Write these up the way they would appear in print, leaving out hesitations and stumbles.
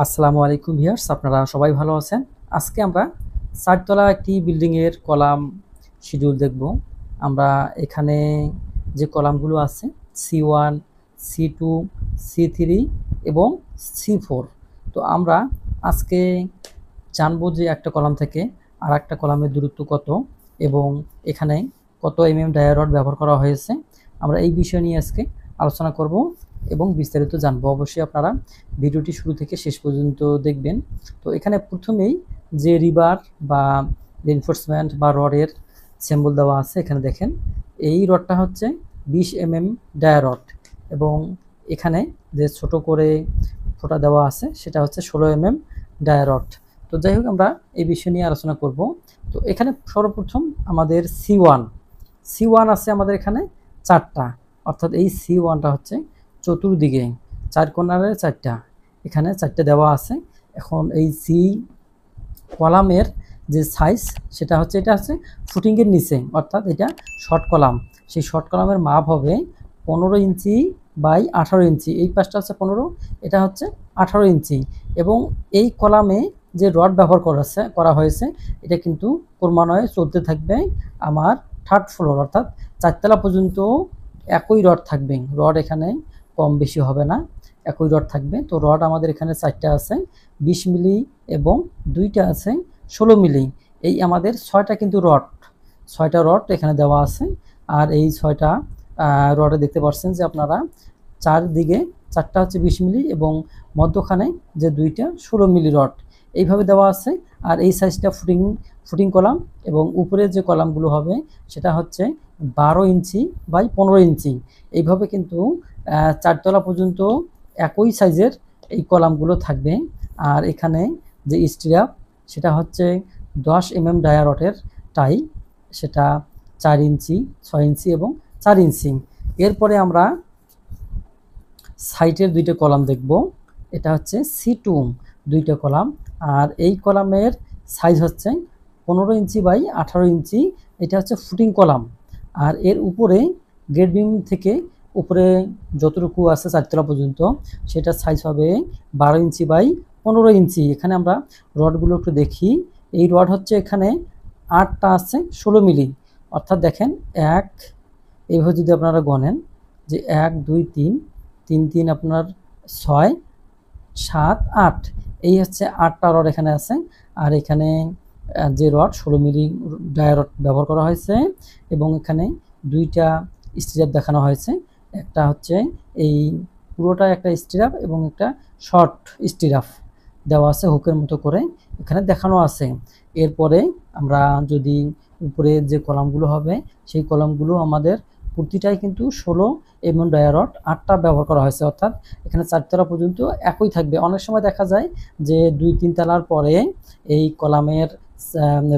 আসসালামু আলাইকুম ভিউয়ার্স, আপনারা সবাই ভালো আছেন। আজকে আমরা চারতলা একটি বিল্ডিংয়ের কলাম শিডিউল দেখব। আমরা এখানে যে কলামগুলো আছে C1, C2, C3 এবং C4। তো আমরা আজকে জানবো যে একটা কলাম থেকে আর একটা কলামের দূরত্ব কত এবং এখানে কত ডায়া রড ব্যবহার করা হয়েছে। আমরা এই বিষয় নিয়ে আজকে আলোচনা করব এবং বিস্তারিত জানবো। অবশ্যই আপনারা ভিডিওটি শুরু থেকে শেষ পর্যন্ত দেখবেন। তো এখানে প্রথমেই যে রিবার বা রিইনফোর্সমেন্ট বা রডের সিম্বল দেওয়া আছে, এখানে দেখেন এই রডটা হচ্ছে 20 ডায়া রড এবং এখানে যে ছোট করে ফোঁটা দেওয়া আছে সেটা হচ্ছে 16 ডায়া রড। তো যাই হোক, আমরা এই বিষয় নিয়ে আলোচনা করব। তো এখানে সর্বপ্রথম আমাদের C1 আছে আমাদের এখানে চারটা, অর্থাৎ এই C1টা হচ্ছে চতুর্দিকে চার কোণারে চারটা, এখানে চারটে দেওয়া আছে। এখন এই সি কলামের যে সাইজ সেটা হচ্ছে, এটা হচ্ছে ফুটিংয়ের নিচে, অর্থাৎ এটা শর্ট কলাম। সেই শর্ট কলামের মাপ হবে 15 ইঞ্চি বাই 18 ইঞ্চি। এই পাশটা হচ্ছে 15, এটা হচ্ছে 18 ইঞ্চি। এবং এই কলামে যে রড ব্যবহার করা হয়েছে এটা কিন্তু ক্রমান্বয়ে চলতে থাকবে আমার থার্ড ফ্লোর, অর্থাৎ চারতলা পর্যন্ত একই রড থাকবে। রড এখানে কম বেশি হবে না, একই রড থাকবে। তো রড আমাদের এখানে চারটা আছে 20 মিলি এবং দুইটা আছে 16 মিলি। এই আমাদের ছয়টা কিন্তু ছয়টা রড এখানে দেওয়া আছে। আর এই ছয়টা রডে দেখতে পাচ্ছেন যে আপনারা চারদিকে চারটা হচ্ছে 20 মিলি এবং মধ্যখানে যে দুইটা 16 মিলি রড এইভাবে দেওয়া আছে। আর এই সাইজটা ফুটিং কলাম এবং উপরে যে কলামগুলো হবে সেটা হচ্ছে 12 ইঞ্চি বাই 15 ইঞ্চি। এইভাবে কিন্তু চারতলা পর্যন্ত একই সাইজের এই কলামগুলো থাকবে। আর এখানে যে স্টিরাপ সেটা হচ্ছে 10 ডায়া রডের টাই, সেটা 4 ইঞ্চি, 6 ইঞ্চি এবং 4 ইঞ্চি। এরপরে আমরা সাইটের দুইটা কলাম দেখব। এটা হচ্ছে C2 দুইটা কলাম, আর এই কলামের সাইজ হচ্ছে 15 ইঞ্চি বাই 18 ইঞ্চি। এটা হচ্ছে ফুটিং কলাম। আর এর উপরে গ্রেড বিম থেকে উপরে যতটুকু আছে চারতলা পর্যন্ত সেটার সাইজ হবে 12 ইঞ্চি বাই 15 ইঞ্চি। এখানে আমরা রডগুলো একটু দেখি। এই রড হচ্ছে এখানে 8টা আছে 16 মিলি, অর্থাৎ দেখেন এক, এইভাবে যদি আপনারা গণেন যে 1 2 3 3 3 আপনার 6 7 8, এই হচ্ছে 8টা রড এখানে আছে। আর এখানে যে রড 16 মিলি ডায়া রড ব্যবহার করা হয়েছে এবং এখানে দুইটা স্টিরাপ দেখানো হয়েছে। একটা হচ্ছে এই পুরোটা একটা স্টিরাপ এবং একটা শর্ট স্টিরাপ দেওয়া আছে হুকের মতো করে এখানে দেখানো আছে। এরপরে আমরা যদি উপরে যে কলামগুলো হবে সেই কলামগুলো আমাদের প্রতিটাই কিন্তু 16 ডায়া রড 8টা ব্যবহার করা হয়েছে, অর্থাৎ এখানে চারতলা পর্যন্ত একই থাকবে। অনেক সময় দেখা যায় যে 2-3 তলার পরে এই কলামের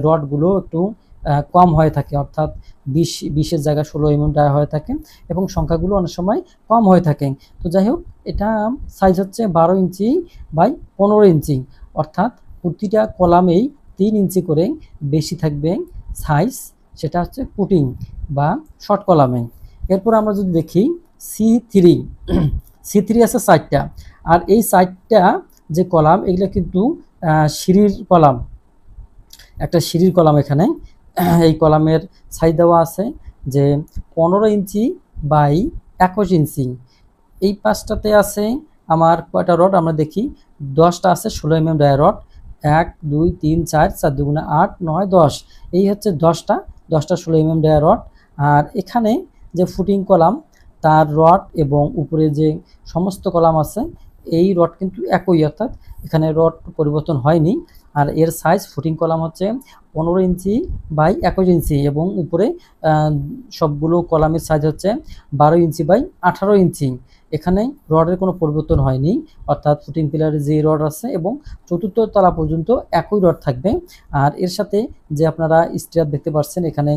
রডগুলো একটু কম হয়ে থাকে, অর্থাৎ 20-20-এর জায়গায় 16 ডায়া হয়ে থাকে এবং সংখ্যাগুলো অনেক সময় কম হয়ে থাকে। তো যাই হোক, এটা সাইজ হচ্ছে 12 ইঞ্চি বাই 15 ইঞ্চি, অর্থাৎ প্রতিটা কলামেই 3 ইঞ্চি করে বেশি থাকবে সাইজ, সেটা হচ্ছে পুটিং বা শর্ট কলামে। এরপর আমরা যদি দেখি C3 আছে 4টা। আর এই 4টা যে কলাম এগুলো কিন্তু সিঁড়ির কলাম, একটা সিঁড়ির কলাম। এখানে এই কলামের সাইজ দেওয়া আছে যে 15 ইঞ্চি বাই 21 ইঞ্চি। এই পাশটাতে আছে আমার কয়টা রড আমরা দেখি, 10টা আছে 16 ডায়া রড। 1 2 3 4, 4 দুগুণে 8 9 10, এই হচ্ছে 10টা 16 ডায়া রড। আর এখানে যে ফুটিং কলাম তার রড এবং উপরে যে সমস্ত কলাম আছে এই রড কিন্তু একই, অর্থাৎ এখানে রড পরিবর্তন হয়নি। আর এর সাইজ ফুটিং কলাম হচ্ছে 15 ইঞ্চি বাই 21 ইঞ্চি এবং উপরে সবগুলো কলামের সাইজ হচ্ছে 12 ইঞ্চি বাই 18 ইঞ্চি। এখানে রডের কোনো পরিবর্তন হয়নি, অর্থাৎ ফুটিং পিলারে যে রড আছে এবং চতুর্থ তলা পর্যন্ত একই রড থাকবে। আর এর সাথে যে আপনারা স্ট্রাপ দেখতে পাচ্ছেন, এখানে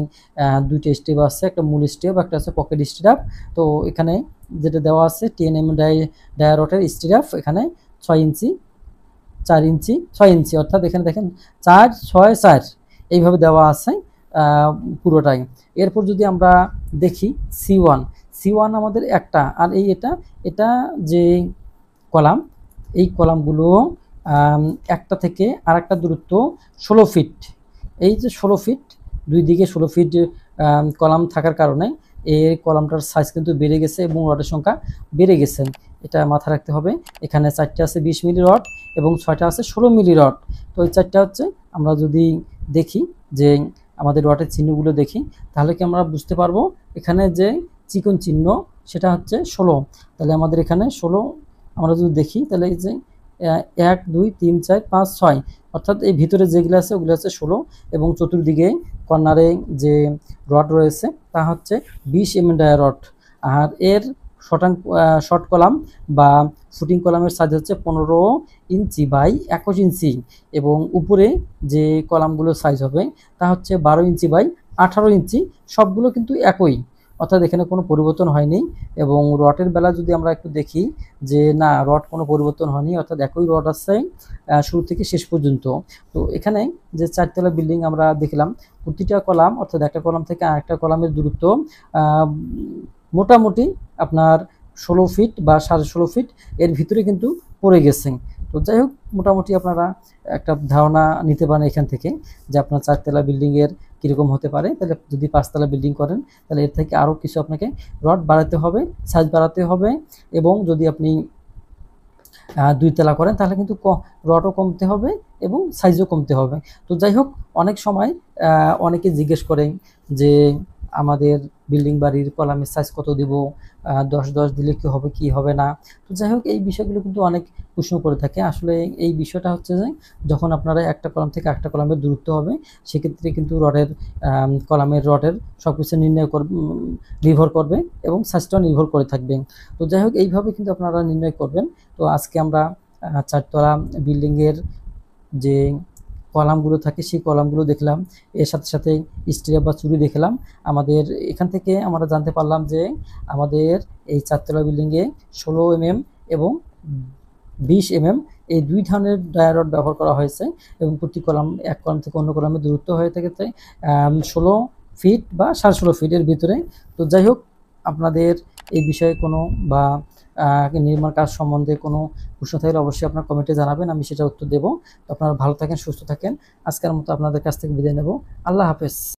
দুইটা স্ট্রাপ আছে, একটা মূল স্ট্রাপ, একটা আছে পকেট স্ট্রাপ। তো এখানে যেটা দেওয়া আছে 10 ডায়া রডের স্ট্রাপ, এখানে 6 ইঞ্চি 4 ইঞ্চি 6 ইঞ্চি, অর্থাৎ এখানে দেখেন 4 6 4 এইভাবে দেওয়া আছে পুরোটাই। এরপর যদি আমরা দেখি C1 আমাদের একটা। আর এটা যে কলাম, এই কলামগুলো একটা থেকে আরেকটা দূরত্ব 16 ফিট। এই যে 16 ফিট, দুই দিকে 16 ফিট কলাম থাকার কারণে এই কলামটার সাইজ কিন্তু বেড়ে গেছে এবং রডের সংখ্যা বেড়ে গেছে। এটা মাথায় রাখতে হবে। এখানে 4টা আছে 20 মিলি রড এবং 6টা আছে 16 মিলি রড। তো এই 4টা হচ্ছে, আমরা যদি দেখি যে আমাদের রডের চিহ্নগুলো দেখি, তাহলে কি আমরা বুঝতে পারবো এখানে যে চিকন চিহ্ন সেটা হচ্ছে 16। তাহলে আমাদের এখানে 16 আমরা যদি দেখি, তাহলে এই যে 1 2 3 4 5 6, অর্থাৎ এই ভিতরে যেগুলো আছে ওগুলো হচ্ছে 16 এবং চতুর্দিকে কর্নারে যে রড রয়েছে তা হচ্ছে 20 mm ডায়া রড। আর এর শর্ট কলাম বা ফুটিং কলামের সাইজ হচ্ছে 15 ইঞ্চি বাই 21 ইঞ্চি এবং উপরে যে কলামগুলোর সাইজ হবে তা হচ্ছে 12 ইঞ্চি বাই 18 ইঞ্চি। সবগুলো কিন্তু একই, অর্থাৎ এখানে কোনো পরিবর্তন হয়নি। এবং রডের বেলা যদি আমরা একটু দেখি যে না, রড কোনো পরিবর্তন হয়নি, অর্থাৎ একই রড আছে শুরু থেকে শেষ পর্যন্ত। তো এখানে যে 4তলা বিল্ডিং আমরা দেখলাম, প্রতিটা কলাম অর্থাৎ একটা কলাম থেকে আরেকটা কলামের দূরত্ব মোটামুটি আপনার 16 ফিট বা 16.5 ফিট এর ভিতরে কিন্তু পড়ে গেছে। তো যাই হোক, মোটামুটি আপনারা একটা ধারণা নিতে পারেন এখান থেকে যে আপনার 4তলা বিল্ডিংয়ের কীরকম হতে পারে। তাহলে যদি 5তলা বিল্ডিং করেন তাহলে এর থেকে আরও কিছু আপনাকে রড বাড়াতে হবে, সাইজ বাড়াতে হবে। এবং যদি আপনি 2তলা করেন তাহলে কিন্তু রডও কমতে হবে এবং সাইজও কমতে হবে। তো যাই হোক, অনেক সময় অনেকে জিজ্ঞেস করে যে আমাদের বিল্ডিং বাড়ির কলামের সাইজ কত দিব, 10-10 দিলে কি হবে কি হবে না। তো যাই হোক, এই বিষয়গুলো কিন্তু অনেক প্রশ্ন করে থাকে। আসলে এই বিষয়টা হচ্ছে যে যখন আপনারা একটা কলাম থেকে একটা কলামের দূরত্ব হবে, সেক্ষেত্রে কিন্তু কলামের রডের সব কিছু নির্ভর করবে এবং সাইজটাও নির্ভর করে থাকবে। তো যাই হোক, এইভাবে কিন্তু আপনারা নির্ণয় করবেন। তো আজকে আমরা 4তলা বিল্ডিংয়ের যে কলামগুলো থাকে সেই কলামগুলো দেখলাম, এর সাথে সাথে স্টিলের বা চুরি দেখলাম। আমাদের এখান থেকে আমরা জানতে পারলাম যে আমাদের এই 4তলা বিল্ডিংয়ে 16 mm এবং 20 mm এই দুই ধরনের ডায়া রড ব্যবহার করা হয়েছে এবং প্রতি কলাম এক কলাম থেকে অন্য কলামের দূরত্ব হয়ে থাকে 16 ফিট বা 16.5 ফিটের ভিতরে। তো যাই হোক, আপনাদের এই বিষয়ে কোনো বা নির্মাণ কাজ সম্বন্ধে কোনো প্রশ্ন থাকলে অবশ্যই আপনার কমেন্টে জানাবেন, আমি সেটা উত্তর দেব। তো আপনারা ভালো থাকেন, সুস্থ থাকেন। আজকের মতো আপনাদের কাছ থেকে বিদায় নেব। আল্লাহ হাফেজ।